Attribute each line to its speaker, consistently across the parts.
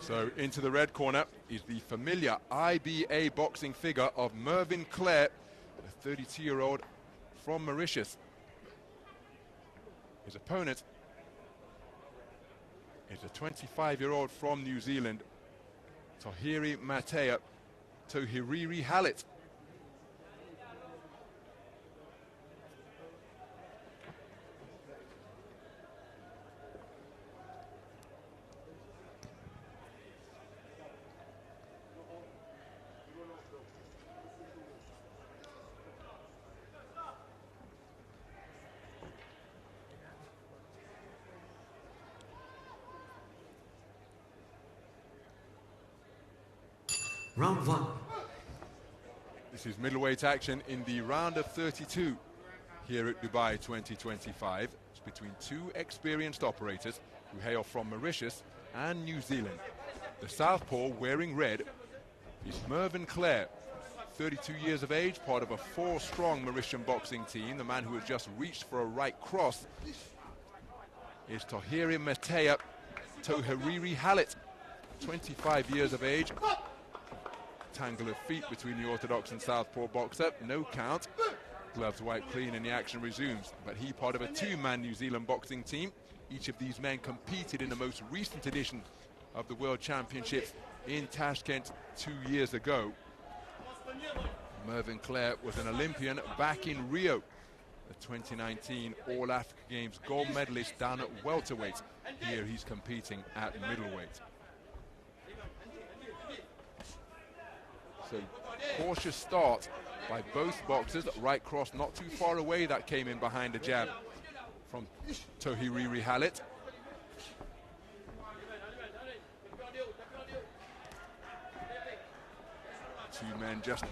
Speaker 1: So into the red corner is the familiar IBA boxing figure of Merven CLAIR, the 32-year-old from Mauritius. His opponent is a 25-year-old from New Zealand, TOHERIRI-HALLETT Tawhirimatea.
Speaker 2: Round one.
Speaker 1: This is middleweight action in the round of 32 here at Dubai 2025. It's between two experienced operators who hail from Mauritius and New Zealand. The southpaw wearing red is Merven CLAIR, 32 years of age, part of a four-strong Mauritian boxing team. The man who has just reached for a right cross is Tawhirimatea Tawhiriri-HALLETT, 25 years of age. Tangle of feet between the orthodox and southpaw boxer, no count. Gloves wiped clean and the action resumes. But he part of a two-man New Zealand boxing team. Each of these men competed in the most recent edition of the World Championships in Tashkent 2 years ago. Merven CLAIR was an Olympian back in Rio, the 2019 All-Africa Games gold medalist down at welterweight. Here he's competing at middleweight. So cautious start by both boxers. Right cross not too far away, that came in behind a jab from Tawhiriri-HALLETT. Two men just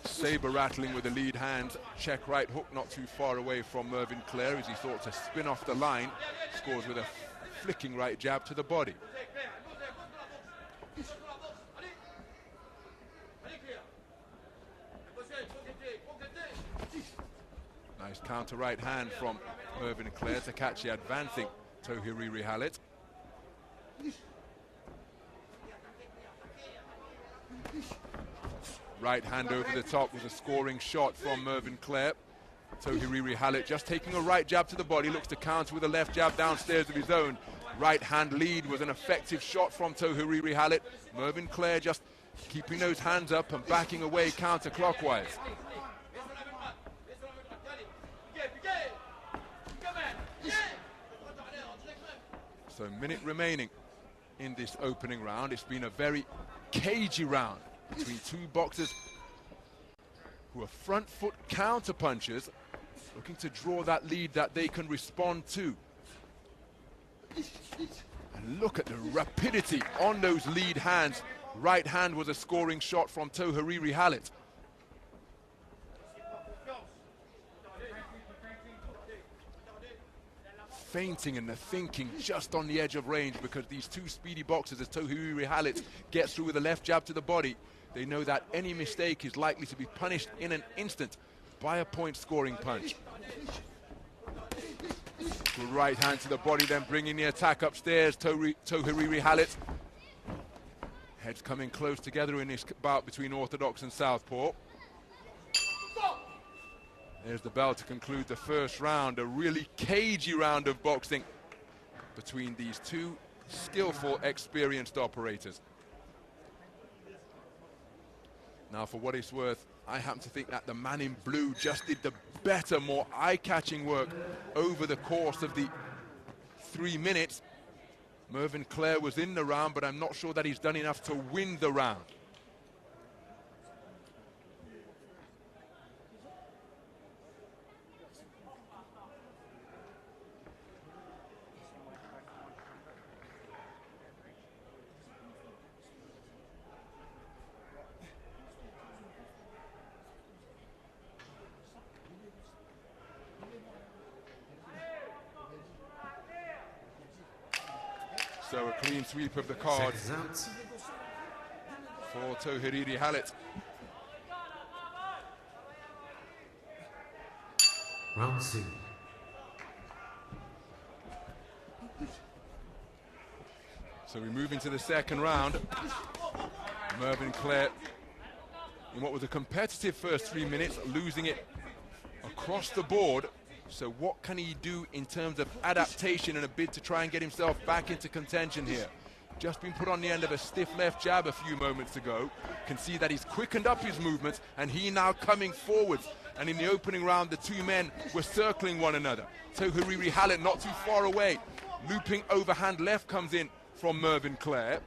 Speaker 1: saber rattling with the lead hand. Check right hook not too far away from Merven CLAIR as he thought to spin off the line. Scores with a flicking right jab to the body. Nice counter right hand from Merven CLAIR to catch the advancing Tawhiriri-HALLETT. Right hand over the top was a scoring shot from Merven CLAIR. Tawhiriri-HALLETT just taking a right jab to the body, looks to counter with a left jab downstairs of his own. Right hand lead was an effective shot from Tawhiriri-HALLETT. Merven CLAIR just keeping those hands up and backing away counterclockwise. So a minute remaining in this opening round. It's been a very cagey round between two boxers who are front foot counter punchers, looking to draw that lead that they can respond to. And look at the rapidity on those lead hands. Right hand was a scoring shot from Tawhiriri-HALLETT. Feinting and the thinking just on the edge of range, because these two speedy boxers, as Tawhiriri-HALLETT gets through with a left jab to the body, they know that any mistake is likely to be punished in an instant by a point scoring punch. Good right hand to the body, then bringing the attack upstairs. Tawhiriri-HALLETT. Heads coming close together in this bout between orthodox and southpaw. There's the bell to conclude the first round. A really cagey round of boxing between these two skillful, experienced operators. Now, for what it's worth, I happen to think that the man in blue just did the better, more eye-catching work over the course of the 3 minutes. Merven CLAIR was in the round, but I'm not sure that he's done enough to win the round. So a clean sweep of the card for Tawhiriri-HALLETT.
Speaker 2: Round two.
Speaker 1: So we move into the second round. Merven CLAIR, in what was a competitive first 3 minutes, losing it across the board. So what can he do in terms of adaptation and a bid to try and get himself back into contention here? Just been put on the end of a stiff left jab a few moments ago. Can see that he's quickened up his movements, and he now coming forwards. And in the opening round, the two men were circling one another. TOHERIRI-HALLETT not too far away. Looping overhand left comes in from Merven CLAIR.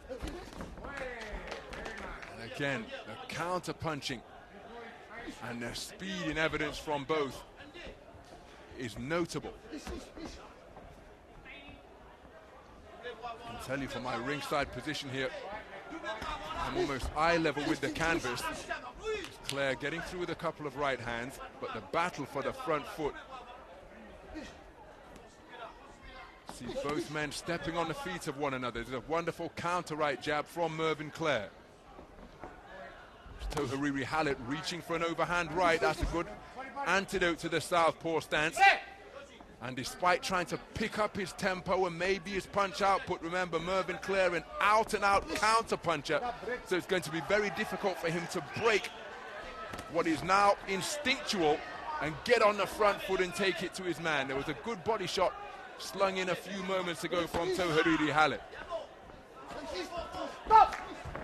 Speaker 1: And again, the counter punching and the speed in evidence from both is notable. I can tell you from my ringside position here, I'm almost eye level with the canvas. CLAIR getting through with a couple of right hands, but the battle for the front foot. See both men stepping on the feet of one another. There's a wonderful counter right jab from Merven CLAIR. TOHERIRI-HALLETT reaching for an overhand right. That's a good antidote to the southpaw stance. And despite trying to pick up his tempo and maybe his punch output, remember Merven CLAIR an out-and-out counter puncher, so it's going to be very difficult for him to break what is now instinctual and get on the front foot and take it to his man. There was a good body shot slung in a few moments ago from TOHERIRI-HALLETT.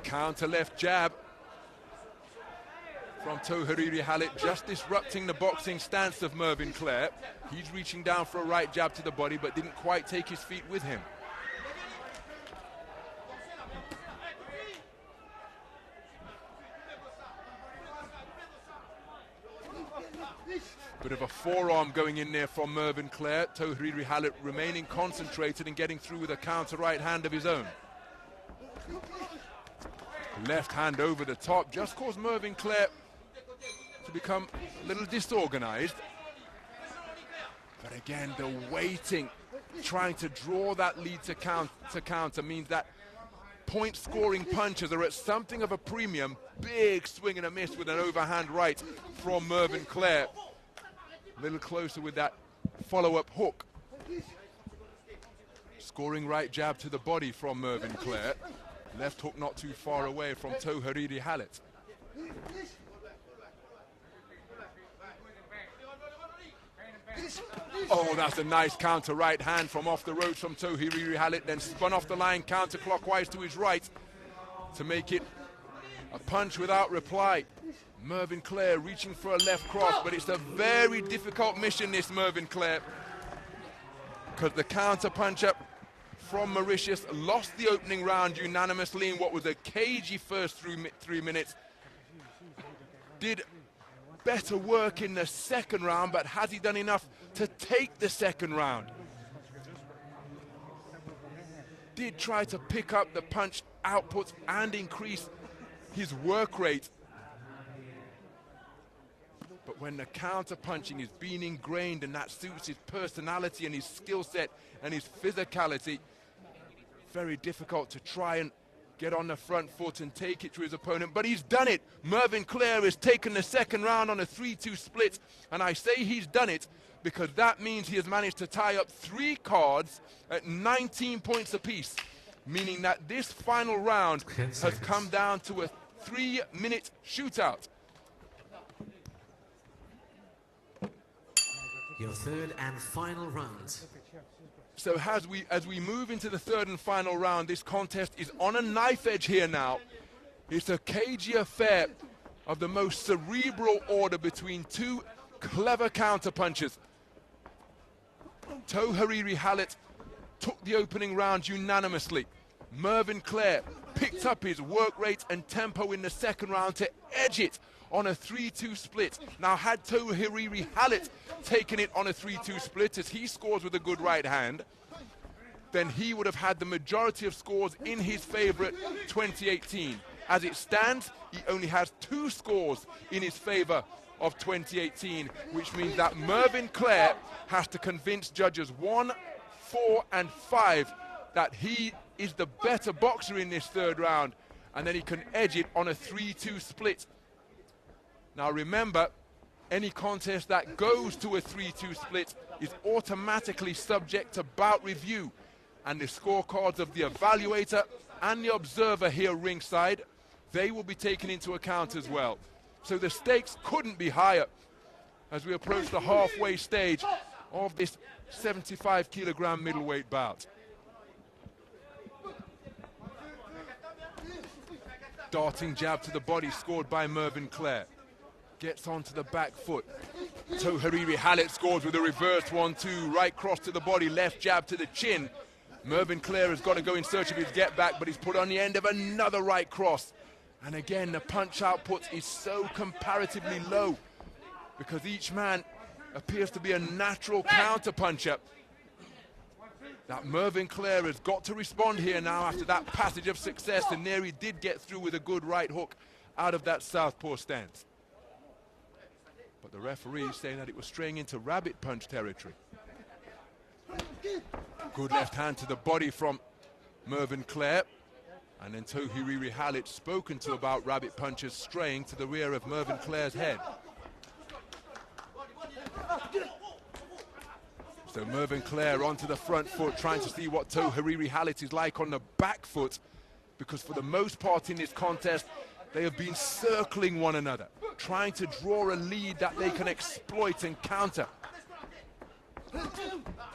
Speaker 1: Counter left jab from TOHERIRI-HALLETT, just disrupting the boxing stance of Merven CLAIR. He's reaching down for a right jab to the body, but didn't quite take his feet with him. Bit of a forearm going in there from Merven CLAIR. TOHERIRI-HALLETT remaining concentrated and getting through with a counter right hand of his own. Left hand over the top just caused Merven CLAIR to become a little disorganized. But again, the waiting, trying to draw that lead to counter means that point-scoring punches are at something of a premium. Big swing and a miss with an overhand right from Merven CLAIR. A little closer with that follow-up hook. Scoring right jab to the body from Merven CLAIR. Left hook not too far away from TOHERIRI-HALLETT. Oh, that's a nice counter right hand from off the ropes from TOHERIRI-HALLETT, then spun off the line counterclockwise to his right to make it a punch without reply. Merven CLAIR reaching for a left cross, but it's a very difficult mission, this Merven CLAIR, because the counter puncher from Mauritius lost the opening round unanimously in what was a cagey first 3 minutes. Did better work in the second round, but has he done enough to take the second round? Did try to pick up the punch output and increase his work rate. But when the counter punching is being ingrained and that suits his personality and his skill set and his physicality, very difficult to try and get on the front foot and take it to his opponent, but he's done it. Merven CLAIR has taken the second round on a 3-2 split, and I say he's done it because that means he has managed to tie up 3 cards at 19 points apiece, meaning that this final round has come down to a 3-minute shootout.
Speaker 2: Your third and final round.
Speaker 1: So as we move into the third and final round, this contest is on a knife edge here now. It's a cagey affair of the most cerebral order between two clever counterpunchers. TOHERIRI-HALLETT took the opening round unanimously. Merven CLAIR picked up his work rate and tempo in the second round to edge it on a 3-2 split. Now, had TOHERIRI-HALLETT taken it on a 3-2 split, as he scores with a good right hand, then he would have had the majority of scores in his favor at 2018. As it stands, he only has 2 scores in his favor of 2018, which means that Merven CLAIR has to convince judges 1, 4, and 5 that he is the better boxer in this third round, and then he can edge it on a 3-2 split. Now remember, Any contest that goes to a 3-2 split is automatically subject to bout review, and the scorecards of the evaluator and the observer here ringside, they will be taken into account as well. So the stakes couldn't be higher as we approach the halfway stage of this 75 kilogram middleweight bout. Darting jab to the body scored by Merven CLAIR. Gets onto the back foot. TOHERIRI-HALLETT scores with a reverse 1-2. Right cross to the body, left jab to the chin. Merven CLAIR has got to go in search of his get back, but he's put on the end of another right cross. And again, the punch output is so comparatively low because each man appears to be a natural counter puncher. That Merven CLAIR has got to respond here now after that passage of success, and there he did get through with a good right hook out of that southpaw stance. But the referee is saying that it was straying into rabbit punch territory. Good left hand to the body from Merven CLAIR. And then TOHERIRI-HALLETT spoken to about rabbit punches straying to the rear of Merven CLAIR's head. So Merven CLAIR onto the front foot, trying to see what TOHERIRI-HALLETT is like on the back foot, because for the most part in this contest, they have been circling one another, trying to draw a lead that they can exploit and counter.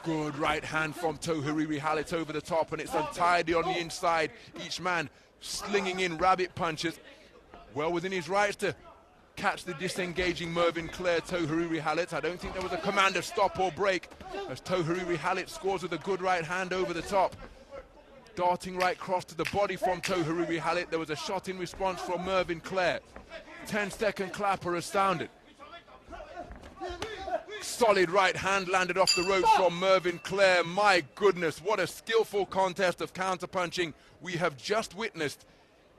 Speaker 1: Good right hand from TOHERIRI-HALLETT over the top, and it's untidy on the inside. Each man slinging in rabbit punches. Well within his rights to catch the disengaging Merven CLAIR. TOHERIRI-HALLETT, I don't think there was a command of stop or break as TOHERIRI-HALLETT scores with a good right hand over the top. Darting right cross to the body from TOHERIRI-HALLETT. There was a shot in response from Merven CLAIR. 10-second clapper has sounded. Solid right hand landed off the ropes from Merven CLAIR. My goodness, what a skillful contest of counterpunching we have just witnessed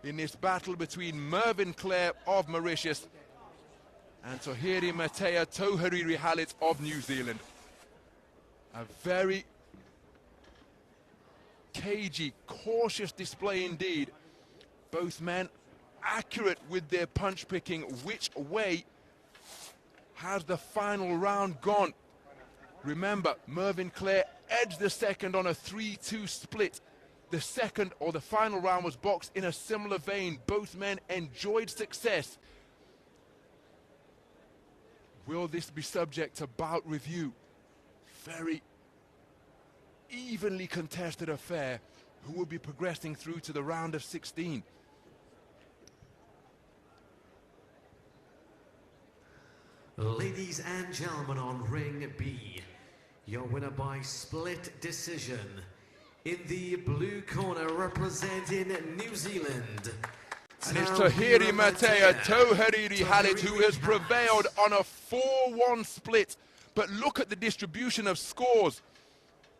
Speaker 1: in this battle between Merven CLAIR of Mauritius and Tawhirimatea TOHERIRI-HALLETT of New Zealand. A very cagey, cautious display indeed. Both men accurate with their punch picking. Which way has the final round gone? Remember, Merven CLAIR edged the second on a 3-2 split. The second, or the final round, was boxed in a similar vein. Both men enjoyed success. Will this be subject to bout review? Very evenly contested affair. Who will be progressing through to the round of 16?
Speaker 2: Ladies and gentlemen, on ring B, your winner by split decision. In the blue corner, representing New Zealand,
Speaker 1: and it's Tawhirimatea TOHERIRI-HALLETT who has prevailed on a 4-1 split. But look at the distribution of scores,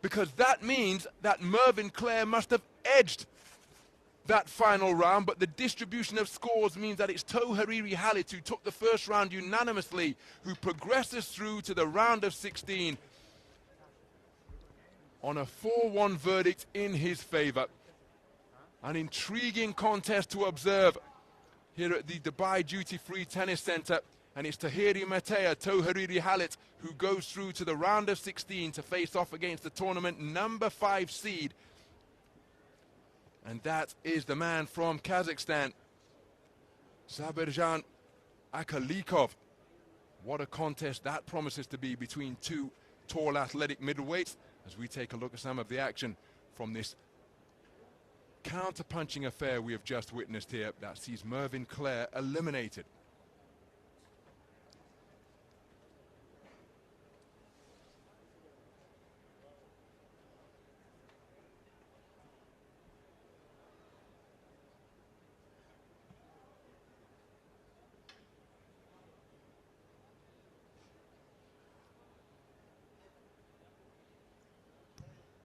Speaker 1: because that means that Merven CLAIR must have edged that final round, but the distribution of scores means that it's TOHERIRI-HALLETT who took the first round unanimously, who progresses through to the round of 16 on a 4-1 verdict in his favor. An intriguing contest to observe here at the Dubai Duty Free Tennis Center, and it's Tawhirimatea TOHERIRI-HALLETT who goes through to the round of 16 to face off against the tournament number 5 seed. And that is the man from Kazakhstan, Sabirjan Akalikov. What a contest that promises to be between two tall athletic middleweights, as we take a look at some of the action from this counter-punching affair we have just witnessed here that sees Merven CLAIR eliminated.